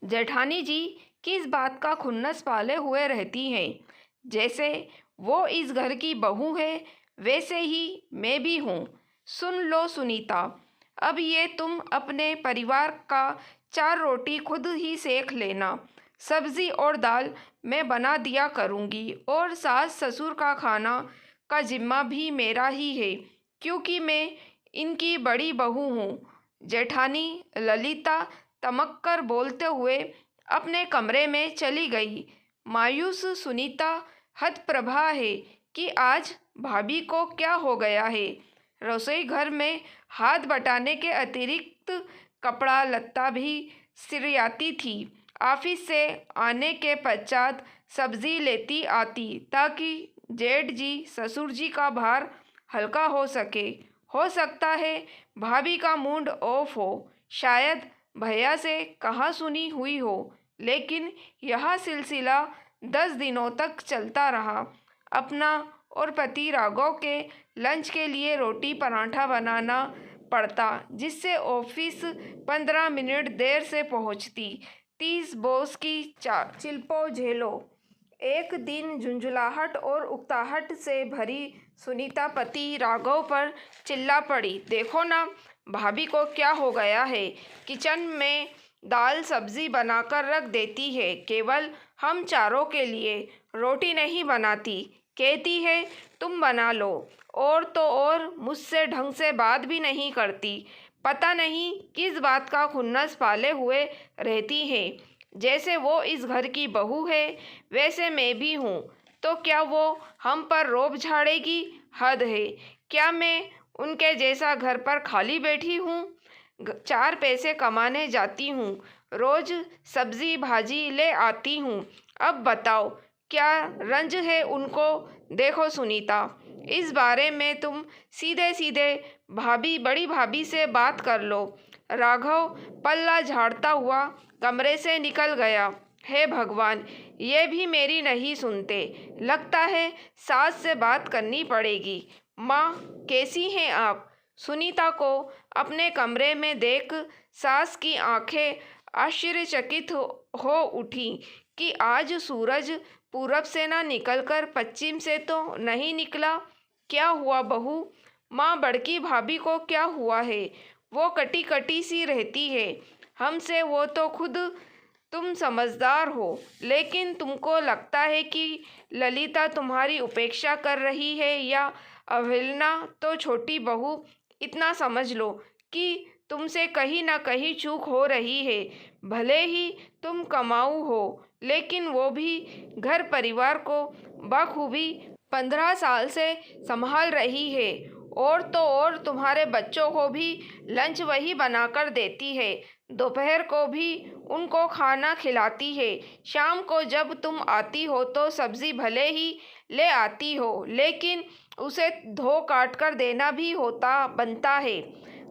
जेठानी जी किस बात का खुन्नस पाले हुए रहती हैं। जैसे वो इस घर की बहू है, वैसे ही मैं भी हूँ। सुन लो सुनीता, अब ये तुम अपने परिवार का 4 रोटी खुद ही सेक लेना। सब्जी और दाल मैं बना दिया करूँगी और सास ससुर का खाना का जिम्मा भी मेरा ही है, क्योंकि मैं इनकी बड़ी बहू हूँ। जेठानी ललिता तमक कर बोलते हुए अपने कमरे में चली गई। मायूस सुनीता हतप्रभा है कि आज भाभी को क्या हो गया है। रसोई घर में हाथ बटाने के अतिरिक्त कपड़ा लत्ता भी सिरियाती थी। ऑफिस से आने के पश्चात सब्जी लेती आती ताकि जेठ जी ससुर जी का भार हल्का हो सके। हो सकता है भाभी का मूड ऑफ हो, शायद भैया से कहा सुनी हुई हो, लेकिन यह सिलसिला 10 दिनों तक चलता रहा। अपना और पति राघव के लंच के लिए रोटी पराठा बनाना पड़ता, जिससे ऑफिस 15 मिनट देर से पहुंचती। 30 बॉस की चिल्पो झेलो। एक दिन झुंझुलाहट और उकताहट से भरी सुनीता पति राघव पर चिल्ला पड़ी, देखो ना भाभी को क्या हो गया है। किचन में दाल सब्जी बनाकर रख देती है, केवल हम चारों के लिए रोटी नहीं बनाती। कहती है तुम बना लो, और तो और मुझसे ढंग से बात भी नहीं करती। पता नहीं किस बात का खुन्नस पाले हुए रहती है। जैसे वो इस घर की बहू है, वैसे मैं भी हूँ, तो क्या वो हम पर रोब झाड़ेगी? हद है। क्या मैं उनके जैसा घर पर खाली बैठी हूँ? 4 पैसे कमाने जाती हूँ, रोज सब्जी भाजी ले आती हूँ। अब बताओ क्या रंज है उनको? देखो सुनीता, इस बारे में तुम सीधे सीधे बड़ी भाभी से बात कर लो। राघव पल्ला झाड़ता हुआ कमरे से निकल गया। हे भगवान, ये भी मेरी नहीं सुनते। लगता है सास से बात करनी पड़ेगी। माँ, कैसी हैं आप? सुनीता को अपने कमरे में देख सास की आंखें आश्चर्यचकित हो उठी कि आज सूरज पूरब से ना निकलकर पश्चिम से तो नहीं निकला। क्या हुआ बहू? माँ, बड़की भाभी को क्या हुआ है? वो कटी कटी सी रहती है हमसे। वो तो खुद तुम समझदार हो, लेकिन तुमको लगता है कि ललिता तुम्हारी उपेक्षा कर रही है या अवहेलना। तो छोटी बहू, इतना समझ लो कि तुमसे कहीं ना कहीं चूक हो रही है। भले ही तुम कमाऊ हो, लेकिन वो भी घर परिवार को बखूबी 15 साल से संभाल रही है। और तो और तुम्हारे बच्चों को भी लंच वही बनाकर देती है, दोपहर को भी उनको खाना खिलाती है। शाम को जब तुम आती हो तो सब्जी भले ही ले आती हो, लेकिन उसे धो काट कर देना भी बनता है।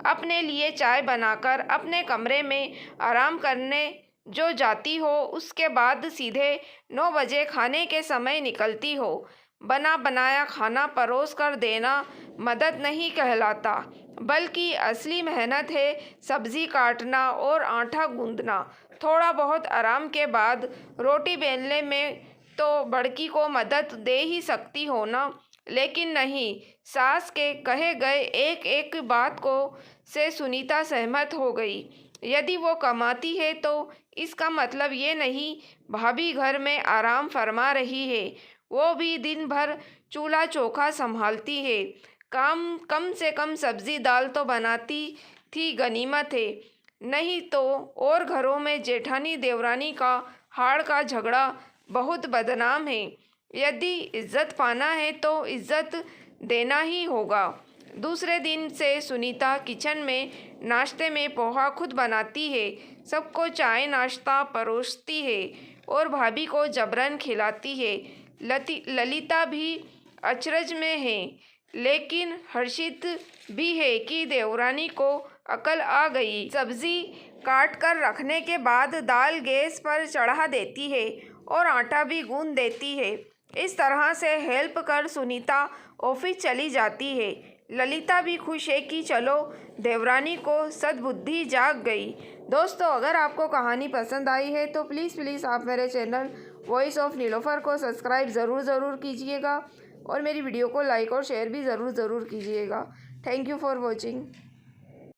अपने लिए चाय बनाकर अपने कमरे में आराम करने जो जाती हो, उसके बाद सीधे 9 बजे खाने के समय निकलती हो। बना बनाया खाना परोस कर देना मदद नहीं कहलाता, बल्कि असली मेहनत है सब्जी काटना और आटा गूंदना। थोड़ा बहुत आराम के बाद रोटी बेलने में तो बड़की को मदद दे ही सकती हो ना। लेकिन नहीं, सास के कहे गए एक एक बात को से सुनीता सहमत हो गई। यदि वो कमाती है तो इसका मतलब ये नहीं भाभी घर में आराम फरमा रही है। वो भी दिन भर चूल्हा चौका संभालती है। कम से कम सब्जी दाल तो बनाती थी, गनीमत है। नहीं तो और घरों में जेठानी देवरानी का हाड़ का झगड़ा बहुत बदनाम है। यदि इज्जत पाना है तो इज्जत देना ही होगा। दूसरे दिन से सुनीता किचन में नाश्ते में पोहा खुद बनाती है, सबको चाय नाश्ता परोसती है और भाभी को जबरन खिलाती है। ललिता भी अचरज में है, लेकिन हर्षित भी है कि देवरानी को अकल आ गई। सब्जी काट कर रखने के बाद दाल गैस पर चढ़ा देती है और आटा भी गूंद देती है। इस तरह से हेल्प कर सुनीता ऑफिस चली जाती है। ललिता भी खुश है कि चलो देवरानी को सद्बुद्धि जाग गई। दोस्तों, अगर आपको कहानी पसंद आई है तो प्लीज़ आप मेरे चैनल वॉइस ऑफ नीलोफर को सब्सक्राइब ज़रूर कीजिएगा और मेरी वीडियो को लाइक और शेयर भी ज़रूर कीजिएगा। Thank you for watching.